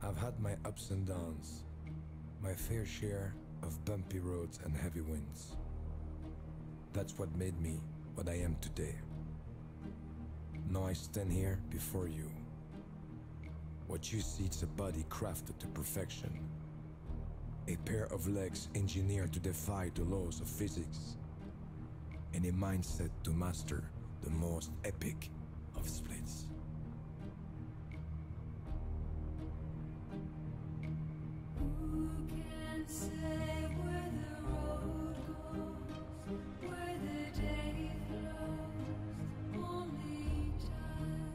I've had my ups and downs, my fair share of bumpy roads and heavy winds. That's what made me what I am today. Now I stand here before you. What you see is a body crafted to perfection, a pair of legs engineered to defy the laws of physics, and a mindset to master the most epic of splits. Who can say where the road goes, where the day flows? Only time.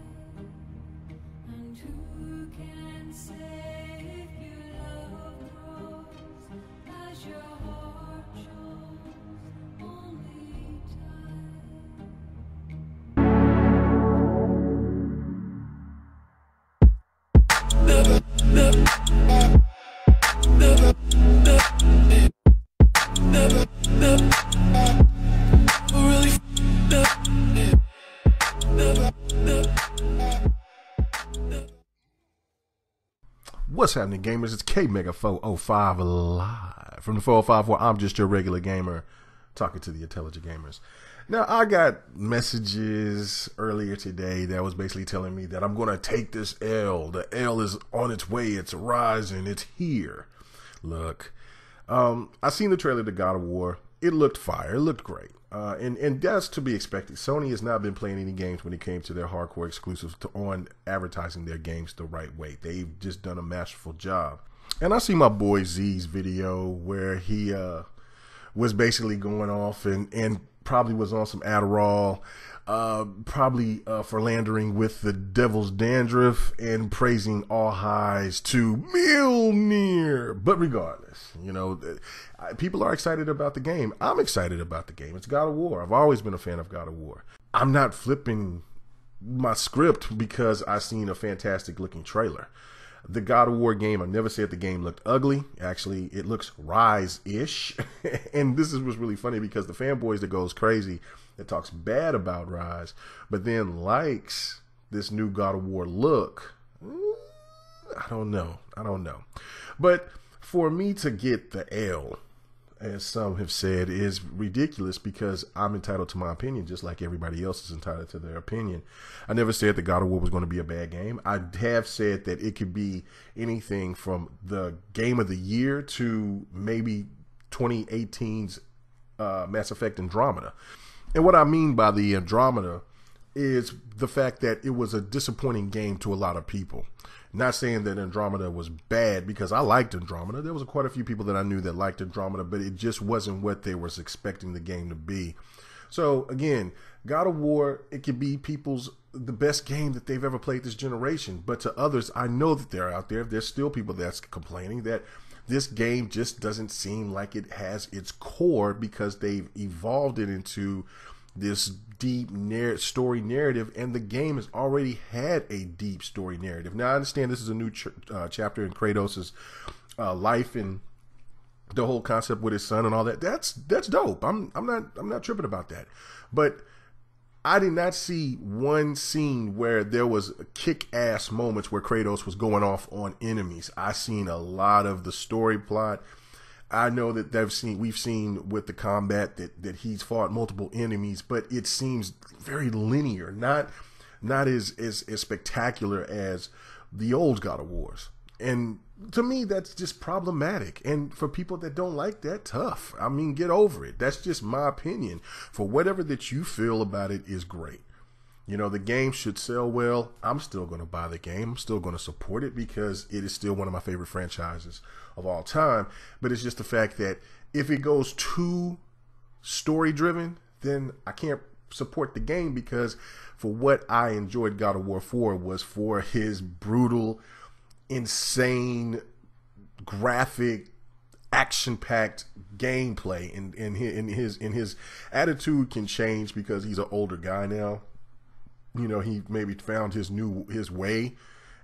And who can say if your love grows as your heart shows? Only What's happening, gamers? It's K-Mega405 live from the 405 where I'm just your regular gamer talking to the intelligent gamers. Now, I got messages earlier today that was basically telling me that I'm going to take this L. The L is on its way. It's rising. It's here. Look, I seen the trailer to God of War. It looked fire. It looked great. And that's to be expected. Sony has not been playing any games when it came to their hardcore exclusives on advertising their games the right way. They've just done a masterful job. And I see my boy Z's video where he was basically going off and probably was on some Adderall, probably philandering with the devil's dandruff and praising all highs to Mjolnir. But regardless, you know, people are excited about the game. I'm excited about the game. It's God of War. I've always been a fan of God of War. I'm not flipping my script because I seen a fantastic looking trailer. The God of War game, I never said the game looked ugly. Actually, it looks Rise-ish. And this is what's really funny because the fanboys that goes crazy, that talks bad about Rise, but then likes this new God of War look. I don't know. But for me to get the L, as some have said, is ridiculous because I'm entitled to my opinion just like everybody else is entitled to their opinion. I never said that God of War was going to be a bad game. I have said that it could be anything from the game of the year to maybe 2018's Mass Effect Andromeda. And what I mean by the Andromeda is the fact that it was a disappointing game to a lot of people. Not saying that Andromeda was bad, because I liked Andromeda. There was quite a few people that I knew that liked Andromeda, but it just wasn't what they were expecting the game to be. So again, God of War, it could be the best game that they've ever played this generation. But to others, I know that they're out there. There's still people that's complaining that this game just doesn't seem like it has its core because they've evolved it into this deep story narrative, and the game has already had a deep story narrative. Now, I understand this is a new chapter in Kratos' life and the whole concept with his son and all that. That's dope. I'm not tripping about that. But I did not see one scene where there was kick-ass moments where Kratos was going off on enemies. I seen a lot of the story plot. I know that we've seen with the combat that he's fought multiple enemies, but it seems very linear, not as spectacular as the old God of Wars. And to me, that's just problematic. And for people that don't like that, tough. I mean, get over it. That's just my opinion. For whatever that you feel about it is great. You know, the game should sell well. I'm still going to buy the game. I'm still going to support it because it is still one of my favorite franchises of all time. But it's just the fact that if it goes too story driven, then I can't support the game, because for what I enjoyed God of War 4 was for his brutal, insane, graphic, action-packed gameplay. And his attitude can change because he's an older guy now. You know, he maybe found his way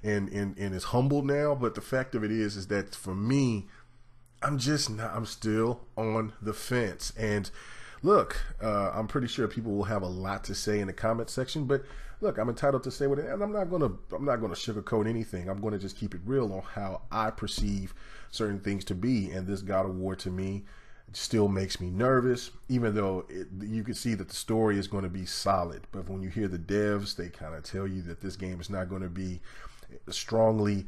and is humble now. But the fact of it is that for me, I'm still on the fence. And look, I'm pretty sure people will have a lot to say in the comment section, but look, I'm entitled to say what, and I'm not gonna sugarcoat anything. I'm gonna just keep it real on how I perceive certain things to be, and this God of War to me still makes me nervous, even though you can see that the story is going to be solid. But when you hear the devs, they kind of tell you that this game is not going to be strongly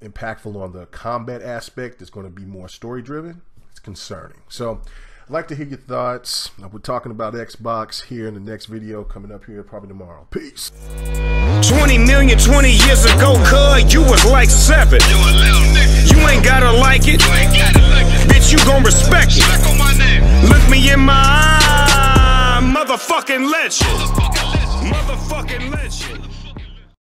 impactful on the combat aspect. It's going to be more story driven. It's concerning. So I'd like to hear your thoughts. We're talking about Xbox here in the next video coming up here probably tomorrow. Peace. 20 million 20 years ago, cuz you was like 7. You ain't gotta like it, bitch, you gon' respect it. Look me in my eye, motherfucking legend. Motherfucking legend.